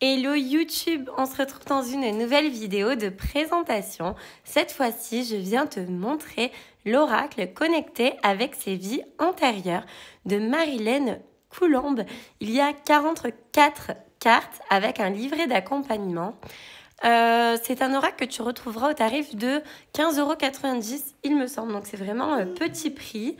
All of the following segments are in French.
Hello YouTube, on se retrouve dans une nouvelle vidéo de présentation. Cette fois-ci, je viens te montrer l'oracle connecté avec ses vies antérieures de Marilène Coulombe. Il y a 44 cartes avec un livret d'accompagnement. C'est un oracle que tu retrouveras au tarif de 15,90 €, il me semble. Donc c'est vraiment un petit prix.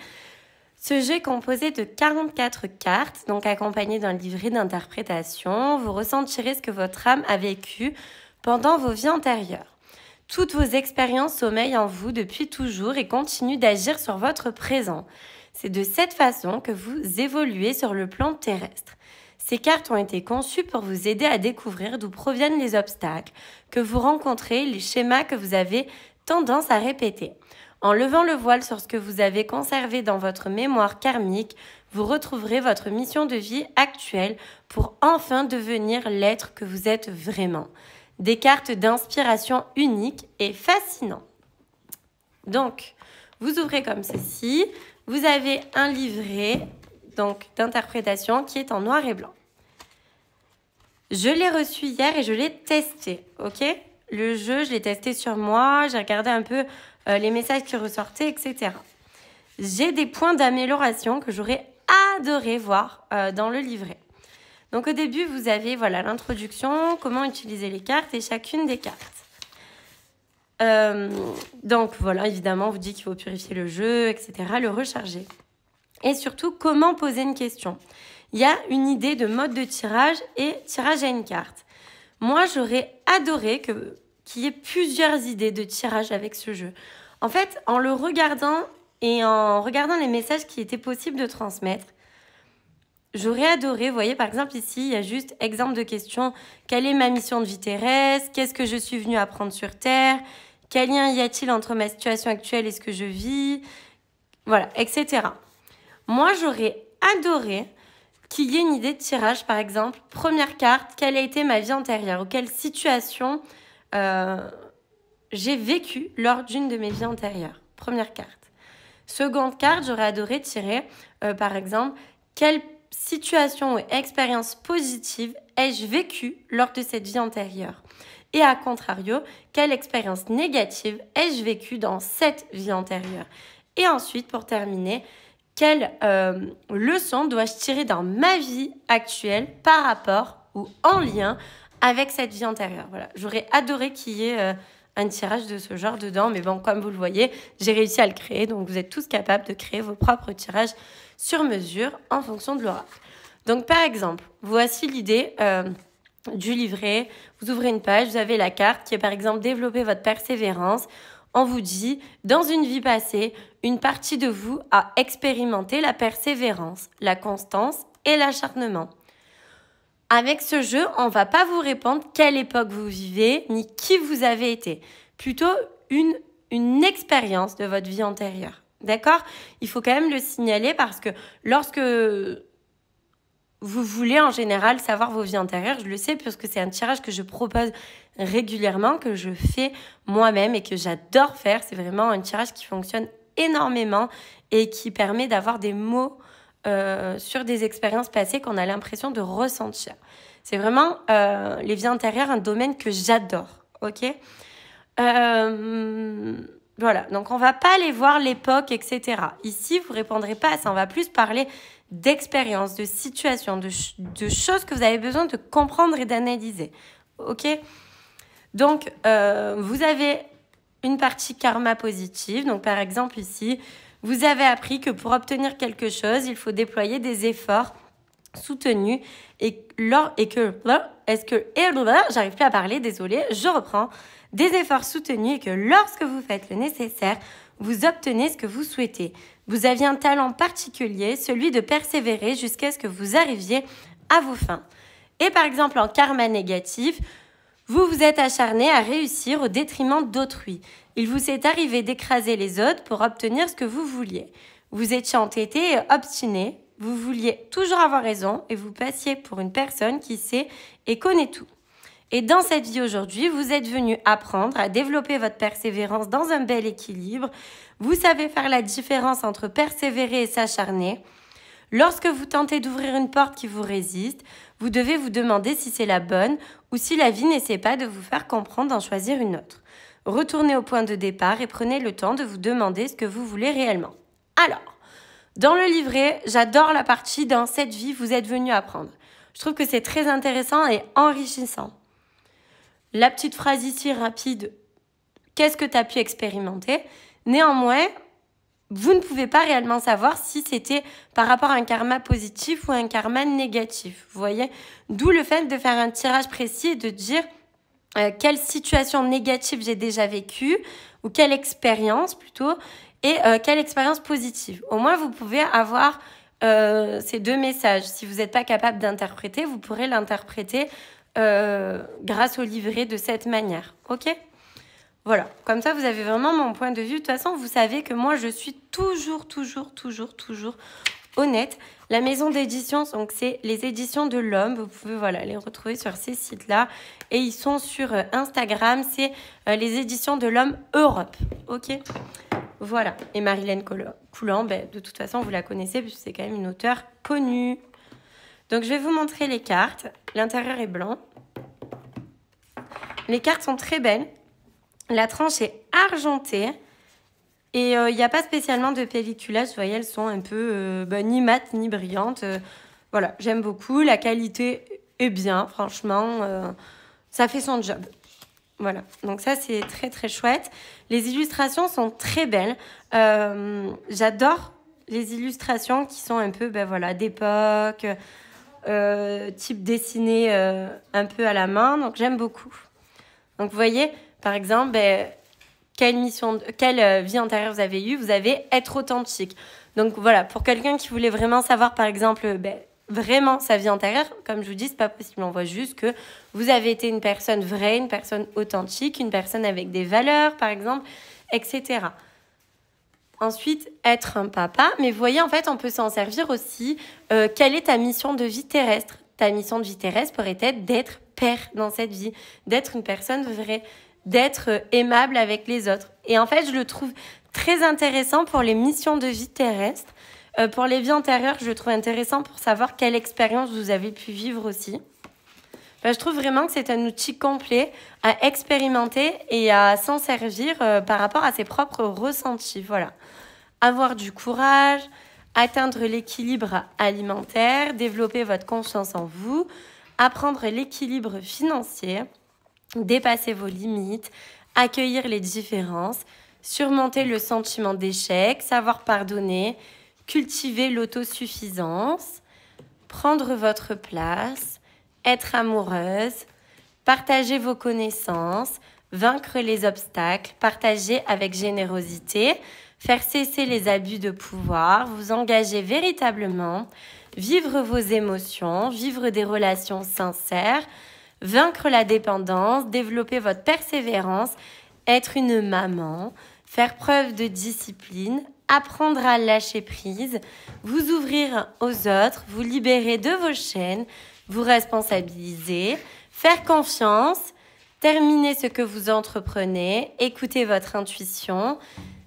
Ce jeu est composé de 44 cartes, donc accompagné d'un livret d'interprétation. Vous ressentirez ce que votre âme a vécu pendant vos vies antérieures. Toutes vos expériences sommeillent en vous depuis toujours et continuent d'agir sur votre présent. C'est de cette façon que vous évoluez sur le plan terrestre. Ces cartes ont été conçues pour vous aider à découvrir d'où proviennent les obstacles que vous rencontrez, les schémas que vous avez tendance à répéter. En levant le voile sur ce que vous avez conservé dans votre mémoire karmique, vous retrouverez votre mission de vie actuelle pour enfin devenir l'être que vous êtes vraiment. Des cartes d'inspiration uniques et fascinantes. Donc, vous ouvrez comme ceci. Vous avez un livret d'interprétation qui est en noir et blanc. Je l'ai reçu hier et je l'ai testé, ok ? Le jeu, je l'ai testé sur moi, j'ai regardé un peu les messages qui ressortaient, etc. J'ai des points d'amélioration que j'aurais adoré voir dans le livret. Donc au début, vous avez l'introduction, comment utiliser les cartes et chacune des cartes. Donc voilà, évidemment, on vous dit qu'il faut purifier le jeu, etc., le recharger. Et surtout, comment poser une question. Il y a une idée de mode de tirage et tirage à une carte. Moi, j'aurais adoré qu'il y ait plusieurs idées de tirage avec ce jeu. En fait, en le regardant et en regardant les messages qui étaient possibles de transmettre, j'aurais adoré, vous voyez, par exemple ici, il y a juste exemple de question. Quelle est ma mission de vie terrestre? Qu'est-ce que je suis venue apprendre sur Terre? Quel lien y a-t-il entre ma situation actuelle et ce que je vis? Voilà, etc. Moi, j'aurais adoré qu'il y ait une idée de tirage, par exemple. Première carte, quelle a été ma vie antérieure ou quelle situation j'ai vécu lors d'une de mes vies antérieures. Première carte. Seconde carte, j'aurais adoré tirer, par exemple, quelle situation ou expérience positive ai-je vécu lors de cette vie antérieure? Et à contrario, quelle expérience négative ai-je vécu dans cette vie antérieure? Et ensuite, pour terminer, quelle leçon dois-je tirer dans ma vie actuelle par rapport ou en lien avec cette vie antérieure? Voilà, j'aurais adoré qu'il y ait un tirage de ce genre dedans, mais bon, comme vous le voyez, j'ai réussi à le créer, donc vous êtes tous capables de créer vos propres tirages sur mesure en fonction de l'oracle. Donc par exemple, voici l'idée du livret. Vous ouvrez une page, vous avez la carte qui est par exemple développer votre persévérance. On vous dit, dans une vie passée, une partie de vous a expérimenté la persévérance, la constance et l'acharnement. Avec ce jeu, on ne va pas vous répondre quelle époque vous vivez, ni qui vous avez été. Plutôt une expérience de votre vie antérieure. D'accord? Il faut quand même le signaler parce que lorsque vous voulez en général savoir vos vies antérieures, je le sais puisque c'est un tirage que je propose régulièrement, que je fais moi-même et que j'adore faire. C'est vraiment un tirage qui fonctionne énormément et qui permet d'avoir des mots sur des expériences passées qu'on a l'impression de ressentir. C'est vraiment les vies antérieures, un domaine que j'adore. Ok? Voilà, donc on va pas aller voir l'époque, etc. Ici, vous répondrez pas à ça. On va plus parler d'expériences, de situations, de choses que vous avez besoin de comprendre et d'analyser. Ok? Donc, vous avez une partie karma positive. Donc, par exemple, ici, vous avez appris que pour obtenir quelque chose, il faut déployer des efforts soutenus j'arrive plus à parler, désolée, je reprends. Des efforts soutenus et que lorsque vous faites le nécessaire, vous obtenez ce que vous souhaitez. Vous aviez un talent particulier, celui de persévérer jusqu'à ce que vous arriviez à vos fins. Et par exemple, en karma négatif, vous vous êtes acharné à réussir au détriment d'autrui. Il vous est arrivé d'écraser les autres pour obtenir ce que vous vouliez. Vous étiez entêté et obstiné. Vous vouliez toujours avoir raison et vous passiez pour une personne qui sait et connaît tout. Et dans cette vie aujourd'hui, vous êtes venu apprendre à développer votre persévérance dans un bel équilibre. Vous savez faire la différence entre persévérer et s'acharner. Lorsque vous tentez d'ouvrir une porte qui vous résiste, Vous devez vous demander si c'est la bonne ou si la vie n'essaie pas de vous faire comprendre d'en choisir une autre. Retournez au point de départ et prenez le temps de vous demander ce que vous voulez réellement. Alors, dans le livret, j'adore la partie « Dans cette vie, vous êtes venu apprendre ». Je trouve que c'est très intéressant et enrichissant. La petite phrase ici rapide, qu'est-ce que tu as pu expérimenter? Néanmoins, vous ne pouvez pas réellement savoir si c'était par rapport à un karma positif ou un karma négatif. Vous voyez? D'où le fait de faire un tirage précis et de dire quelle situation négative j'ai déjà vécue ou quelle expérience plutôt et quelle expérience positive. Au moins, vous pouvez avoir ces deux messages. Si vous n'êtes pas capable d'interpréter, vous pourrez l'interpréter grâce au livret de cette manière. Ok? Voilà. Comme ça, vous avez vraiment mon point de vue. De toute façon, vous savez que moi, je suis toujours honnête. La maison d'édition, donc c'est les éditions de l'Homme. Vous pouvez les retrouver sur ces sites-là. Et ils sont sur Instagram. C'est les éditions de l'Homme Europe. Ok? Voilà. Et Marilène Coulant, de toute façon, vous la connaissez puisque c'est quand même une auteure connue. Donc, je vais vous montrer les cartes. L'intérieur est blanc. Les cartes sont très belles. La tranche est argentée. Et il n'y a pas spécialement de pelliculage. Vous voyez, elles sont un peu ni mates ni brillantes. Voilà, j'aime beaucoup. La qualité est bien, franchement. Ça fait son job. Voilà, donc ça, c'est très, très chouette. Les illustrations sont très belles. J'adore les illustrations qui sont un peu d'époque, type dessiné un peu à la main. Donc, j'aime beaucoup. Donc, vous voyez, par exemple, quelle vie antérieure vous avez eue? Vous avez être authentique. Donc, voilà, pour quelqu'un qui voulait vraiment savoir, par exemple, vraiment sa vie antérieure, comme je vous dis, c'est pas possible. On voit juste que vous avez été une personne vraie, une personne authentique, une personne avec des valeurs, par exemple, etc. Ensuite, être un papa. Mais vous voyez, en fait, on peut s'en servir aussi. Quelle est ta mission de vie terrestre? Ta mission de vie terrestre pourrait être d'être père dans cette vie, d'être une personne vraie, d'être aimable avec les autres. Et en fait, je le trouve très intéressant pour les missions de vie terrestre. Pour les vies antérieures, je le trouve intéressant pour savoir quelle expérience vous avez pu vivre aussi. Je trouve vraiment que c'est un outil complet à expérimenter et à s'en servir par rapport à ses propres ressentis. Voilà. Avoir du courage, atteindre l'équilibre alimentaire, développer votre confiance en vous, apprendre l'équilibre financier, dépasser vos limites, accueillir les différences, surmonter le sentiment d'échec, savoir pardonner, cultiver l'autosuffisance, prendre votre place, être amoureuse, partager vos connaissances, vaincre les obstacles, partager avec générosité, faire cesser les abus de pouvoir, vous engager véritablement, vivre vos émotions, vivre des relations sincères, vaincre la dépendance, développer votre persévérance, être une maman, faire preuve de discipline, apprendre à lâcher prise, vous ouvrir aux autres, vous libérer de vos chaînes, vous responsabiliser, faire confiance, terminer ce que vous entreprenez, écouter votre intuition,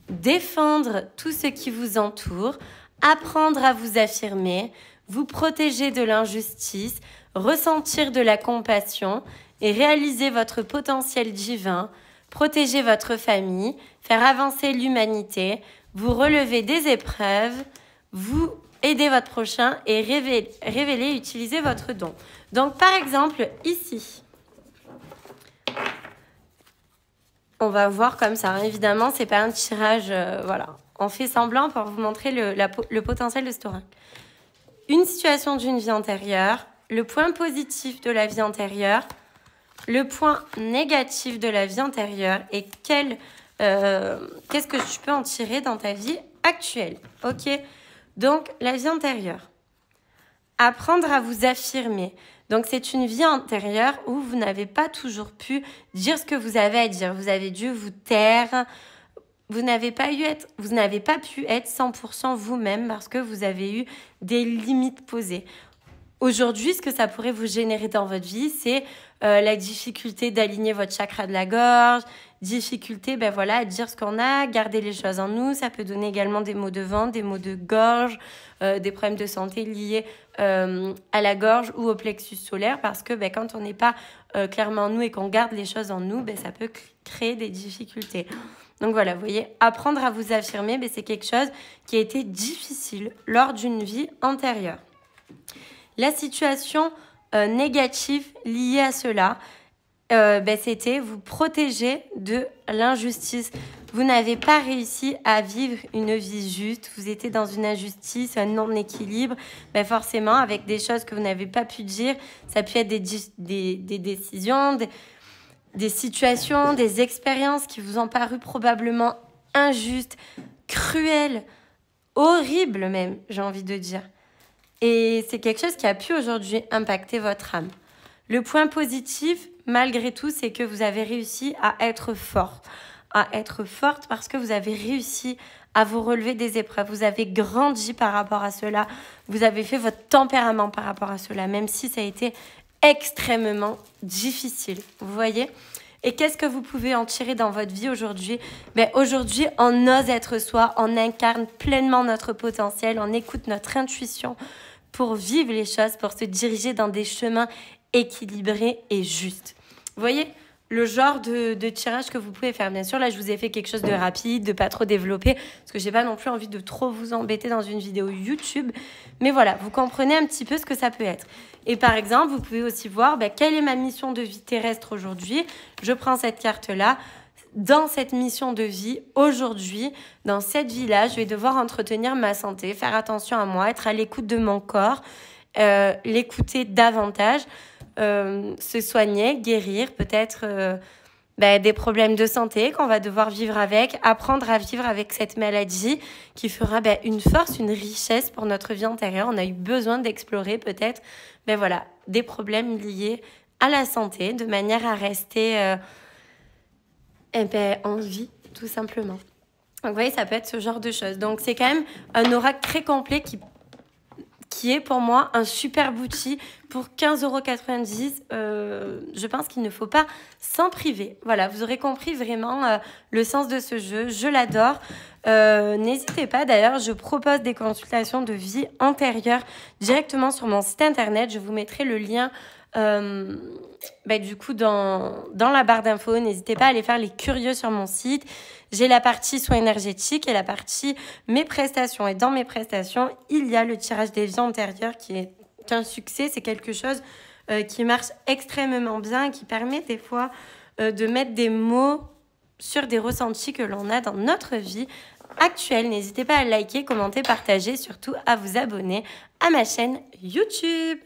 défendre tout ce qui vous entoure, apprendre à vous affirmer, vous protéger de l'injustice, ressentir de la compassion et réaliser votre potentiel divin, protéger votre famille, faire avancer l'humanité, vous relever des épreuves, vous aider votre prochain et révéler et utiliser votre don. Donc, par exemple, ici, on va voir comme ça. Évidemment, c'est pas un tirage, On fait semblant pour vous montrer le potentiel de cet oracle. Une situation d'une vie antérieure, le point positif de la vie antérieure, le point négatif de la vie antérieure et qu'est-ce que tu peux en tirer dans ta vie actuelle. Ok? Donc, la vie antérieure. Apprendre à vous affirmer. Donc, c'est une vie antérieure où vous n'avez pas toujours pu dire ce que vous avez à dire. Vous avez dû vous taire. Vous n'avez pas pu être 100% vous-même parce que vous avez eu des limites posées. Aujourd'hui, ce que ça pourrait vous générer dans votre vie, c'est la difficulté d'aligner votre chakra de la gorge, difficulté, à dire ce qu'on a, garder les choses en nous. Ça peut donner également des maux de ventre, des maux de gorge, des problèmes de santé liés à la gorge ou au plexus solaire, parce que quand on n'est pas clairement en nous et qu'on garde les choses en nous, ça peut créer des difficultés. Donc voilà, vous voyez, apprendre à vous affirmer, c'est quelque chose qui a été difficile lors d'une vie antérieure. La situation négative liée à cela, c'était vous protéger de l'injustice. Vous n'avez pas réussi à vivre une vie juste, vous étiez dans une injustice, un non-équilibre. Forcément, avec des choses que vous n'avez pas pu dire, ça peut être des décisions, des situations, des expériences qui vous ont paru probablement injustes, cruelles, horribles même, j'ai envie de dire. Et c'est quelque chose qui a pu aujourd'hui impacter votre âme. Le point positif, malgré tout, c'est que vous avez réussi à être fort. À être forte parce que vous avez réussi à vous relever des épreuves. Vous avez grandi par rapport à cela. Vous avez fait votre tempérament par rapport à cela, même si ça a été extrêmement difficile. Vous voyez ? Et qu'est-ce que vous pouvez en tirer dans votre vie aujourd'hui ? Aujourd'hui, on ose être soi, on incarne pleinement notre potentiel, on écoute notre intuition pour vivre les choses, pour se diriger dans des chemins équilibrés et justes. Vous voyez le genre de tirage que vous pouvez faire. Bien sûr, là, je vous ai fait quelque chose de rapide, de pas trop développé, parce que j'ai pas non plus envie de trop vous embêter dans une vidéo YouTube. Mais voilà, vous comprenez un petit peu ce que ça peut être. Et par exemple, vous pouvez aussi voir quelle est ma mission de vie terrestre aujourd'hui. Je prends cette carte-là. Dans cette mission de vie, aujourd'hui, dans cette vie-là, je vais devoir entretenir ma santé, faire attention à moi, être à l'écoute de mon corps, l'écouter davantage, se soigner, guérir, peut-être des problèmes de santé qu'on va devoir vivre avec, apprendre à vivre avec cette maladie qui fera une force, une richesse pour notre vie antérieure. On a eu besoin d'explorer peut-être des problèmes liés à la santé de manière à rester en vie, tout simplement. Donc vous voyez, ça peut être ce genre de choses. Donc c'est quand même un oracle très complet qui est pour moi un superbe outil pour 15,90 €. Je pense qu'il ne faut pas s'en priver. Voilà, vous aurez compris vraiment le sens de ce jeu. Je l'adore. N'hésitez pas, d'ailleurs, je propose des consultations de vie antérieure directement sur mon site internet. Je vous mettrai le lien du coup dans la barre d'infos. N'hésitez pas à aller faire les curieux sur mon site. J'ai la partie soins énergétiques et la partie mes prestations. Et dans mes prestations, il y a le tirage des vies antérieures qui est un succès. C'est quelque chose qui marche extrêmement bien et qui permet des fois de mettre des mots sur des ressentis que l'on a dans notre vie actuelle. N'hésitez pas à liker, commenter, partager, surtout à vous abonner à ma chaîne YouTube.